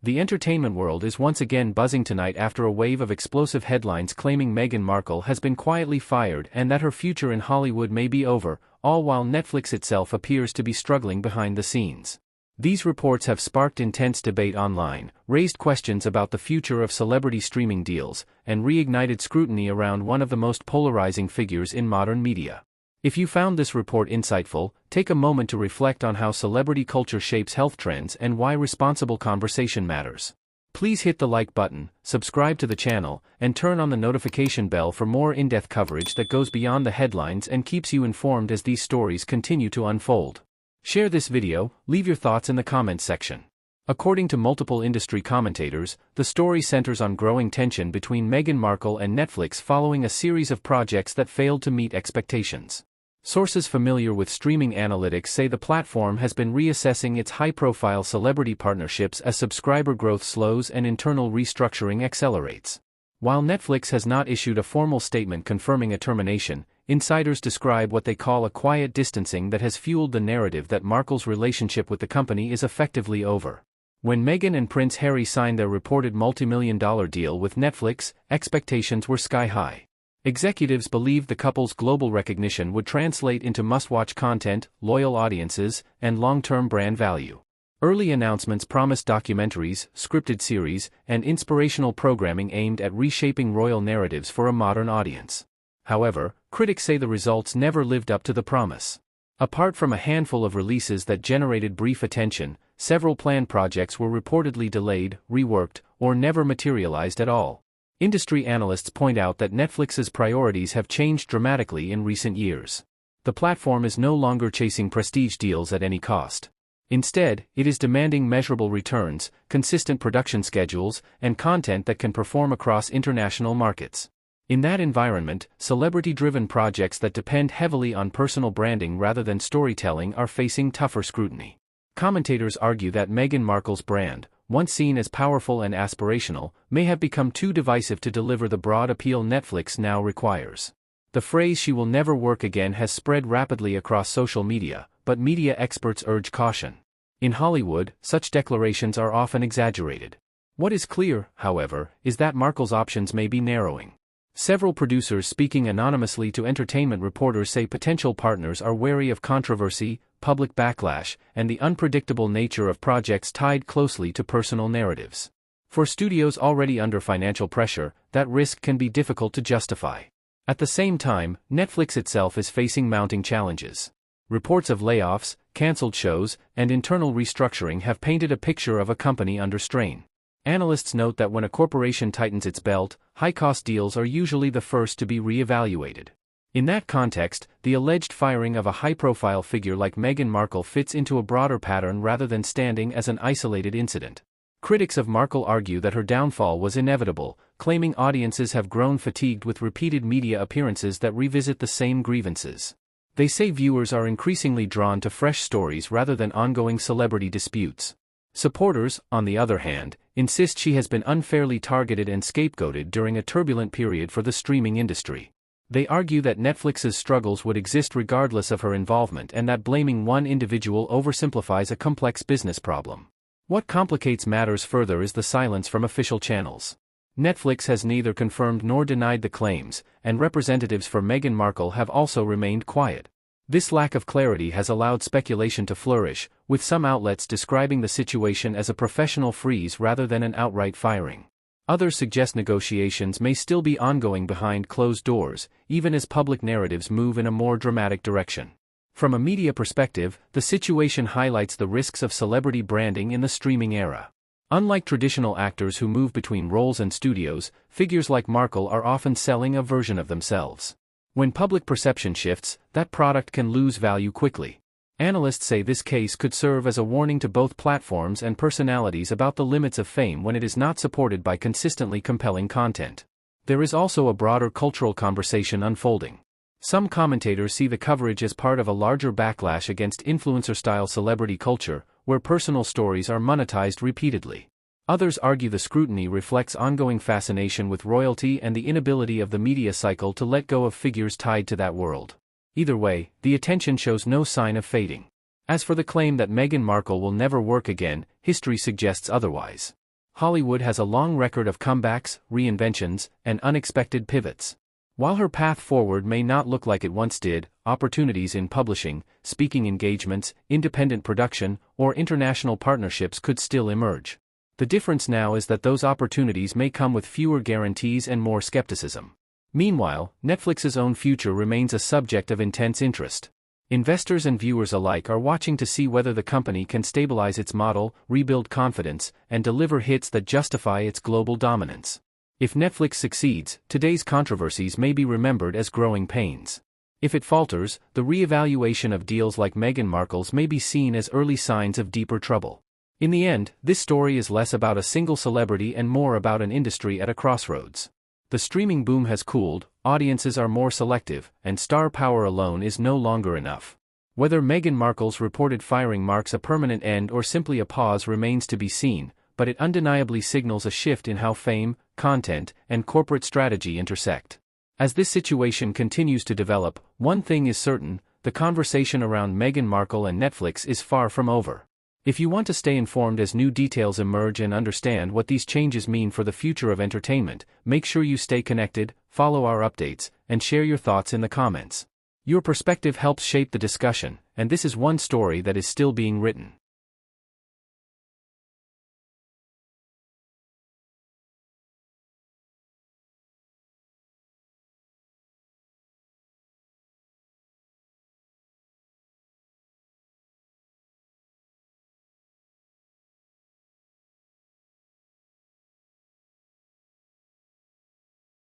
The entertainment world is once again buzzing tonight after a wave of explosive headlines claiming Meghan Markle has been quietly fired and that her future in Hollywood may be over, all while Netflix itself appears to be struggling behind the scenes. These reports have sparked intense debate online, raised questions about the future of celebrity streaming deals, and reignited scrutiny around one of the most polarizing figures in modern media. If you found this report insightful, take a moment to reflect on how celebrity culture shapes health trends and why responsible conversation matters. Please hit the like button, subscribe to the channel, and turn on the notification bell for more in-depth coverage that goes beyond the headlines and keeps you informed as these stories continue to unfold. Share this video, leave your thoughts in the comments section. According to multiple industry commentators, the story centers on growing tension between Meghan Markle and Netflix following a series of projects that failed to meet expectations. Sources familiar with streaming analytics say the platform has been reassessing its high-profile celebrity partnerships as subscriber growth slows and internal restructuring accelerates. While Netflix has not issued a formal statement confirming a termination, insiders describe what they call a quiet distancing that has fueled the narrative that Markle's relationship with the company is effectively over. When Meghan and Prince Harry signed their reported multi-million-dollar deal with Netflix, expectations were sky-high. Executives believed the couple's global recognition would translate into must-watch content, loyal audiences, and long-term brand value. Early announcements promised documentaries, scripted series, and inspirational programming aimed at reshaping royal narratives for a modern audience. However, critics say the results never lived up to the promise. Apart from a handful of releases that generated brief attention, several planned projects were reportedly delayed, reworked, or never materialized at all. Industry analysts point out that Netflix's priorities have changed dramatically in recent years. The platform is no longer chasing prestige deals at any cost. Instead, it is demanding measurable returns, consistent production schedules, and content that can perform across international markets. In that environment, celebrity-driven projects that depend heavily on personal branding rather than storytelling are facing tougher scrutiny. Commentators argue that Meghan Markle's brand, once seen as powerful and aspirational, may have become too divisive to deliver the broad appeal Netflix now requires. The phrase "she will never work again" has spread rapidly across social media, but media experts urge caution. In Hollywood, such declarations are often exaggerated. What is clear, however, is that Markle's options may be narrowing. Several producers speaking anonymously to entertainment reporters say potential partners are wary of controversy, public backlash, and the unpredictable nature of projects tied closely to personal narratives. For studios already under financial pressure, that risk can be difficult to justify. At the same time, Netflix itself is facing mounting challenges. Reports of layoffs, cancelled shows, and internal restructuring have painted a picture of a company under strain. Analysts note that when a corporation tightens its belt, high-cost deals are usually the first to be re-evaluated. In that context, the alleged firing of a high-profile figure like Meghan Markle fits into a broader pattern rather than standing as an isolated incident. Critics of Markle argue that her downfall was inevitable, claiming audiences have grown fatigued with repeated media appearances that revisit the same grievances. They say viewers are increasingly drawn to fresh stories rather than ongoing celebrity disputes. Supporters, on the other hand, insist she has been unfairly targeted and scapegoated during a turbulent period for the streaming industry. They argue that Netflix's struggles would exist regardless of her involvement and that blaming one individual oversimplifies a complex business problem. What complicates matters further is the silence from official channels. Netflix has neither confirmed nor denied the claims, and representatives for Meghan Markle have also remained quiet. This lack of clarity has allowed speculation to flourish, with some outlets describing the situation as a professional freeze rather than an outright firing. Others suggest negotiations may still be ongoing behind closed doors, even as public narratives move in a more dramatic direction. From a media perspective, the situation highlights the risks of celebrity branding in the streaming era. Unlike traditional actors who move between roles and studios, figures like Markle are often selling a version of themselves. When public perception shifts, that product can lose value quickly. Analysts say this case could serve as a warning to both platforms and personalities about the limits of fame when it is not supported by consistently compelling content. There is also a broader cultural conversation unfolding. Some commentators see the coverage as part of a larger backlash against influencer-style celebrity culture, where personal stories are monetized repeatedly. Others argue the scrutiny reflects ongoing fascination with royalty and the inability of the media cycle to let go of figures tied to that world. Either way, the attention shows no sign of fading. As for the claim that Meghan Markle will never work again, history suggests otherwise. Hollywood has a long record of comebacks, reinventions, and unexpected pivots. While her path forward may not look like it once did, opportunities in publishing, speaking engagements, independent production, or international partnerships could still emerge. The difference now is that those opportunities may come with fewer guarantees and more skepticism. Meanwhile, Netflix's own future remains a subject of intense interest. Investors and viewers alike are watching to see whether the company can stabilize its model, rebuild confidence, and deliver hits that justify its global dominance. If Netflix succeeds, today's controversies may be remembered as growing pains. If it falters, the re-evaluation of deals like Meghan Markle's may be seen as early signs of deeper trouble. In the end, this story is less about a single celebrity and more about an industry at a crossroads. The streaming boom has cooled, audiences are more selective, and star power alone is no longer enough. Whether Meghan Markle's reported firing marks a permanent end or simply a pause remains to be seen, but it undeniably signals a shift in how fame, content, and corporate strategy intersect. As this situation continues to develop, one thing is certain: the conversation around Meghan Markle and Netflix is far from over. If you want to stay informed as new details emerge and understand what these changes mean for the future of entertainment, make sure you stay connected, follow our updates, and share your thoughts in the comments. Your perspective helps shape the discussion, and this is one story that is still being written.